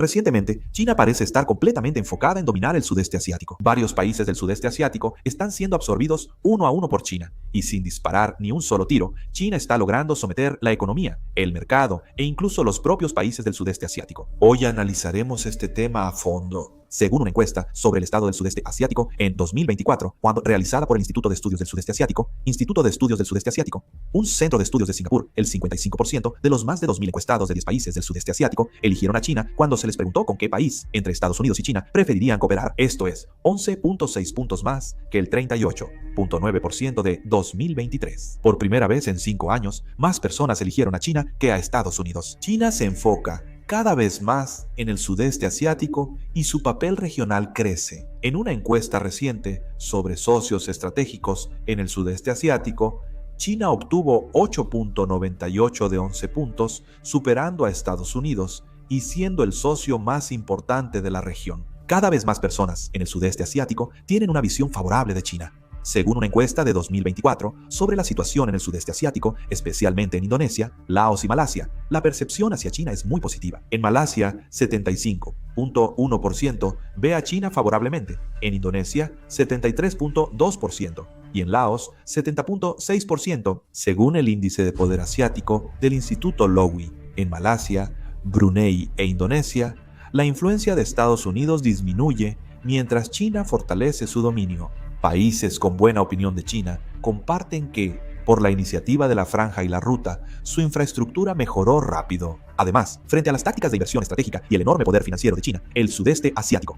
Recientemente, China parece estar completamente enfocada en dominar el sudeste asiático. Varios países del sudeste asiático están siendo absorbidos uno a uno por China, y sin disparar ni un solo tiro, China está logrando someter la economía, el mercado e incluso los propios países del sudeste asiático. Hoy analizaremos este tema a fondo. Según una encuesta sobre el estado del sudeste asiático en 2024, realizada por el Instituto de Estudios del Sudeste Asiático, un centro de estudios de Singapur, el 55% de los más de 2.000 encuestados de 10 países del sudeste asiático eligieron a China cuando se les preguntó con qué país, entre Estados Unidos y China, preferirían cooperar. Esto es 11.6 puntos más que el 38.9% de 2023. Por primera vez en 5 años, más personas eligieron a China que a Estados Unidos. China se enfoca cada vez más en el sudeste asiático y su papel regional crece. En una encuesta reciente sobre socios estratégicos en el sudeste asiático, China obtuvo 8.98 de 11 puntos, superando a Estados Unidos y siendo el socio más importante de la región. Cada vez más personas en el sudeste asiático tienen una visión favorable de China. Según una encuesta de 2024 sobre la situación en el sudeste asiático, especialmente en Indonesia, Laos y Malasia, la percepción hacia China es muy positiva. En Malasia, 75.1% ve a China favorablemente, en Indonesia, 73.2% y en Laos, 70.6%, según el índice de poder asiático del Instituto Lowy. En Malasia, Brunei e Indonesia, la influencia de Estados Unidos disminuye mientras China fortalece su dominio. Países con buena opinión de China comparten que, por la iniciativa de la Franja y la Ruta, su infraestructura mejoró rápido. Además, frente a las tácticas de inversión estratégica y el enorme poder financiero de China, el sudeste asiático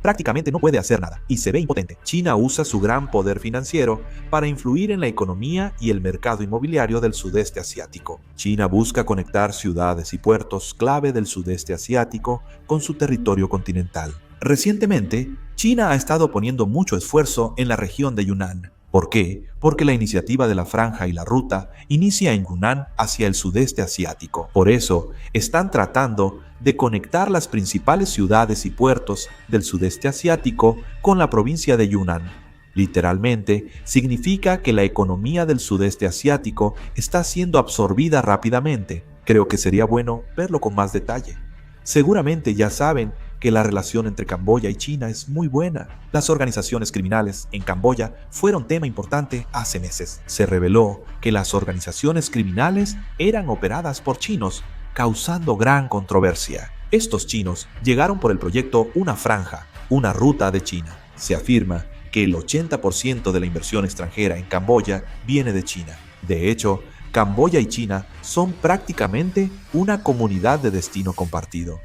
prácticamente no puede hacer nada y se ve impotente. China usa su gran poder financiero para influir en la economía y el mercado inmobiliario del sudeste asiático. China busca conectar ciudades y puertos clave del sudeste asiático con su territorio continental. Recientemente, China ha estado poniendo mucho esfuerzo en la región de Yunnan. ¿Por qué? Porque la iniciativa de la Franja y la Ruta inicia en Yunnan hacia el sudeste asiático. Por eso, están tratando de conectar las principales ciudades y puertos del sudeste asiático con la provincia de Yunnan. Literalmente, significa que la economía del sudeste asiático está siendo absorbida rápidamente. Creo que sería bueno verlo con más detalle. Seguramente ya saben que la relación entre Camboya y China es muy buena. Las organizaciones criminales en Camboya fueron tema importante hace meses. Se reveló que las organizaciones criminales eran operadas por chinos, causando gran controversia. Estos chinos llegaron por el proyecto Una Franja, una ruta de China. Se afirma que el 80% de la inversión extranjera en Camboya viene de China. De hecho, Camboya y China son prácticamente una comunidad de destino compartido.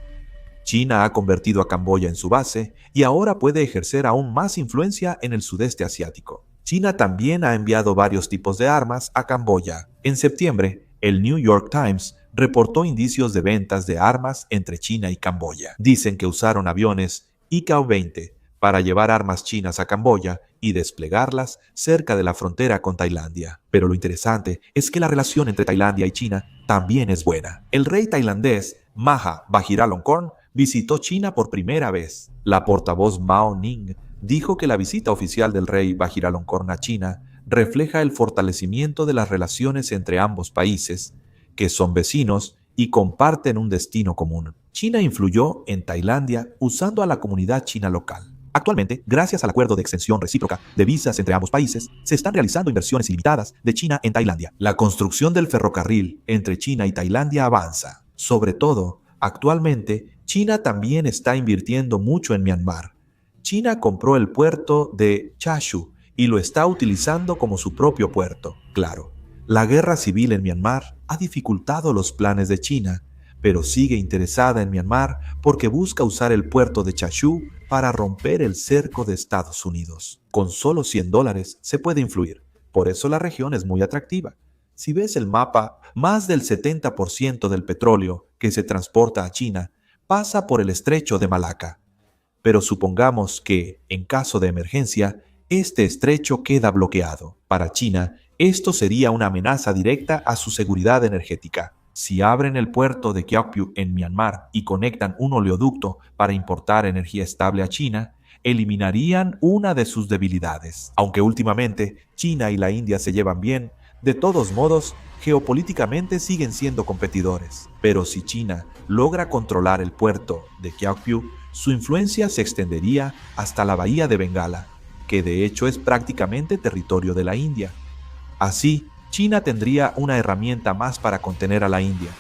China ha convertido a Camboya en su base y ahora puede ejercer aún más influencia en el sudeste asiático. China también ha enviado varios tipos de armas a Camboya. En septiembre, el New York Times reportó indicios de ventas de armas entre China y Camboya. Dicen que usaron aviones ICAO-20 para llevar armas chinas a Camboya y desplegarlas cerca de la frontera con Tailandia. Pero lo interesante es que la relación entre Tailandia y China también es buena. El rey tailandés Maha Vajiralongkorn visitó China por primera vez. La portavoz Mao Ning dijo que la visita oficial del rey Vajiralongkorn a China refleja el fortalecimiento de las relaciones entre ambos países, que son vecinos y comparten un destino común. China influyó en Tailandia usando a la comunidad china local. Actualmente, gracias al acuerdo de exención recíproca de visas entre ambos países, se están realizando inversiones ilimitadas de China en Tailandia. La construcción del ferrocarril entre China y Tailandia avanza. Sobre todo, actualmente, China también está invirtiendo mucho en Myanmar. China compró el puerto de Chashu y lo está utilizando como su propio puerto. Claro, la guerra civil en Myanmar ha dificultado los planes de China, pero sigue interesada en Myanmar porque busca usar el puerto de Chashu para romper el cerco de Estados Unidos. Con solo $100 se puede influir, por eso la región es muy atractiva. Si ves el mapa, más del 70% del petróleo que se transporta a China pasa por el estrecho de Malaca. Pero supongamos que, en caso de emergencia, este estrecho queda bloqueado. Para China, esto sería una amenaza directa a su seguridad energética. Si abren el puerto de Kyaukphyu en Myanmar y conectan un oleoducto para importar energía estable a China, eliminarían una de sus debilidades. Aunque últimamente China y la India se llevan bien, De todos modos, geopolíticamente siguen siendo competidores. Pero si China logra controlar el puerto de Kyaukphyu, su influencia se extendería hasta la bahía de Bengala, que de hecho es prácticamente territorio de la India. Así, China tendría una herramienta más para contener a la India.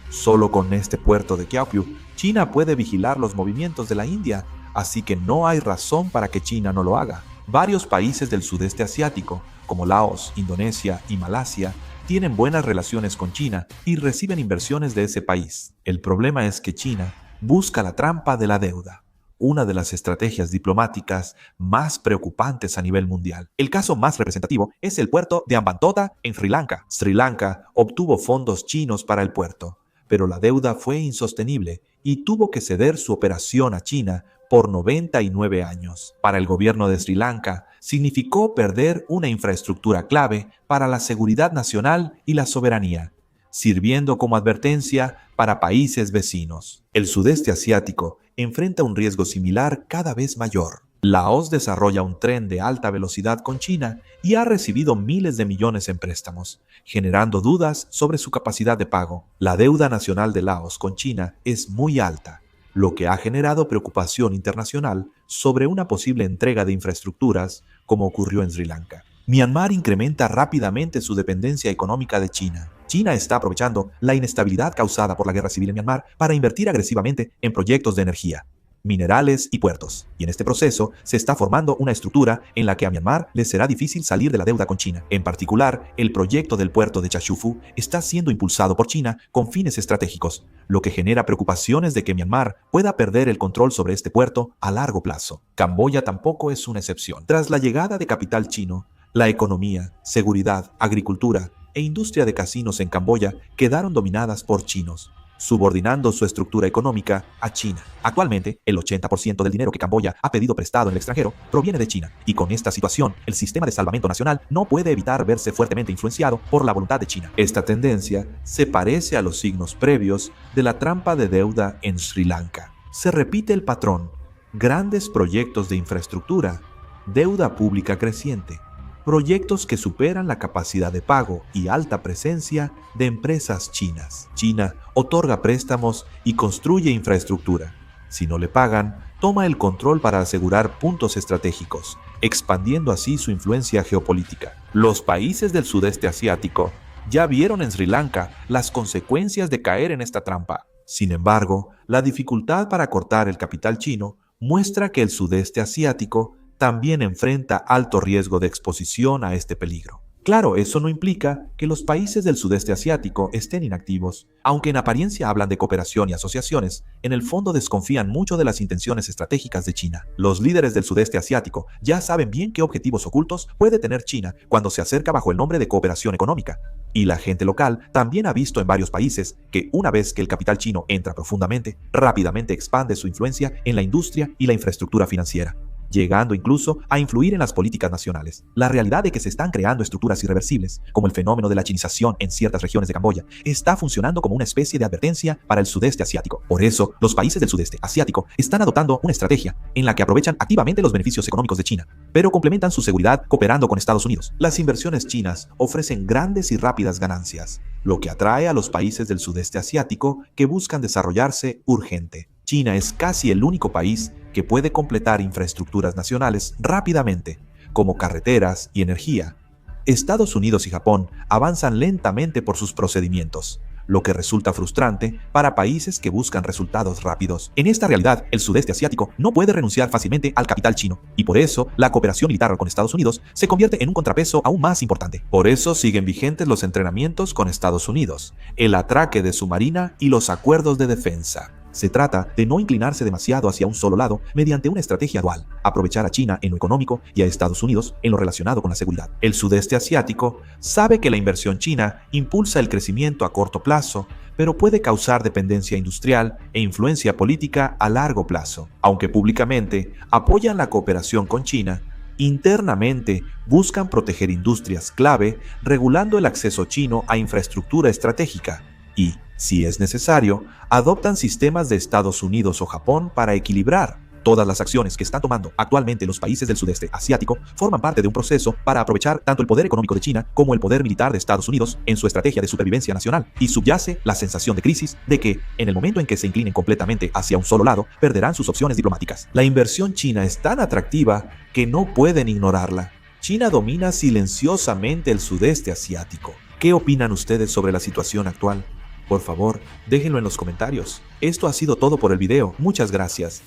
Solo con este puerto de Kyaukphyu, China puede vigilar los movimientos de la India, así que no hay razón para que China no lo haga. Varios países del sudeste asiático, como Laos, Indonesia y Malasia, tienen buenas relaciones con China y reciben inversiones de ese país. El problema es que China busca la trampa de la deuda, una de las estrategias diplomáticas más preocupantes a nivel mundial. El caso más representativo es el puerto de Hambantota en Sri Lanka. Sri Lanka obtuvo fondos chinos para el puerto, pero la deuda fue insostenible y tuvo que ceder su operación a China por 99 años. Para el gobierno de Sri Lanka, significó perder una infraestructura clave para la seguridad nacional y la soberanía, sirviendo como advertencia para países vecinos. El sudeste asiático enfrenta un riesgo similar cada vez mayor. Laos desarrolla un tren de alta velocidad con China y ha recibido miles de millones en préstamos, generando dudas sobre su capacidad de pago. La deuda nacional de Laos con China es muy alta, lo que ha generado preocupación internacional sobre una posible entrega de infraestructuras, como ocurrió en Sri Lanka. Myanmar incrementa rápidamente su dependencia económica de China. China está aprovechando la inestabilidad causada por la guerra civil en Myanmar para invertir agresivamente en proyectos de energía, minerales y puertos. Y en este proceso se está formando una estructura en la que a Myanmar le será difícil salir de la deuda con China. En particular, el proyecto del puerto de Chachufu está siendo impulsado por China con fines estratégicos, lo que genera preocupaciones de que Myanmar pueda perder el control sobre este puerto a largo plazo. Camboya tampoco es una excepción. Tras la llegada de capital chino, la economía, seguridad, agricultura e industria de casinos en Camboya quedaron dominadas por chinos, subordinando su estructura económica a China. Actualmente, el 80% del dinero que Camboya ha pedido prestado en el extranjero proviene de China, y con esta situación, el sistema de salvamento nacional no puede evitar verse fuertemente influenciado por la voluntad de China. Esta tendencia se parece a los signos previos de la trampa de deuda en Sri Lanka. Se repite el patrón: grandes proyectos de infraestructura, deuda pública creciente, proyectos que superan la capacidad de pago y alta presencia de empresas chinas. China otorga préstamos y construye infraestructura. Si no le pagan, toma el control para asegurar puntos estratégicos, expandiendo así su influencia geopolítica. Los países del sudeste asiático ya vieron en Sri Lanka las consecuencias de caer en esta trampa. Sin embargo, la dificultad para cortar el capital chino muestra que el sudeste asiático también enfrenta alto riesgo de exposición a este peligro. Claro, eso no implica que los países del sudeste asiático estén inactivos. Aunque en apariencia hablan de cooperación y asociaciones, en el fondo desconfían mucho de las intenciones estratégicas de China. Los líderes del sudeste asiático ya saben bien qué objetivos ocultos puede tener China cuando se acerca bajo el nombre de cooperación económica. Y la gente local también ha visto en varios países que una vez que el capital chino entra profundamente, rápidamente expande su influencia en la industria y la infraestructura financiera, llegando incluso a influir en las políticas nacionales. La realidad de que se están creando estructuras irreversibles, como el fenómeno de la chinización en ciertas regiones de Camboya, está funcionando como una especie de advertencia para el sudeste asiático. Por eso, los países del sudeste asiático están adoptando una estrategia en la que aprovechan activamente los beneficios económicos de China, pero complementan su seguridad cooperando con Estados Unidos. Las inversiones chinas ofrecen grandes y rápidas ganancias, lo que atrae a los países del sudeste asiático que buscan desarrollarse urgente. China es casi el único país que puede completar infraestructuras nacionales rápidamente, como carreteras y energía. Estados Unidos y Japón avanzan lentamente por sus procedimientos, lo que resulta frustrante para países que buscan resultados rápidos. En esta realidad, el sudeste asiático no puede renunciar fácilmente al capital chino, y por eso la cooperación militar con Estados Unidos se convierte en un contrapeso aún más importante. Por eso siguen vigentes los entrenamientos con Estados Unidos, el atraque de su marina y los acuerdos de defensa. Se trata de no inclinarse demasiado hacia un solo lado mediante una estrategia dual, aprovechar a China en lo económico y a Estados Unidos en lo relacionado con la seguridad. El sudeste asiático sabe que la inversión china impulsa el crecimiento a corto plazo, pero puede causar dependencia industrial e influencia política a largo plazo. Aunque públicamente apoyan la cooperación con China, internamente buscan proteger industrias clave regulando el acceso chino a infraestructura estratégica y, si es necesario, adoptan sistemas de Estados Unidos o Japón para equilibrar Todas las acciones que están tomando actualmente los países del sudeste asiático forman parte de un proceso para aprovechar tanto el poder económico de China como el poder militar de Estados Unidos en su estrategia de supervivencia nacional, y subyace la sensación de crisis de que, en el momento en que se inclinen completamente hacia un solo lado, perderán sus opciones diplomáticas. La inversión china es tan atractiva que no pueden ignorarla. China domina silenciosamente el sudeste asiático. ¿Qué opinan ustedes sobre la situación actual? Por favor, déjenlo en los comentarios. Esto ha sido todo por el video. Muchas gracias.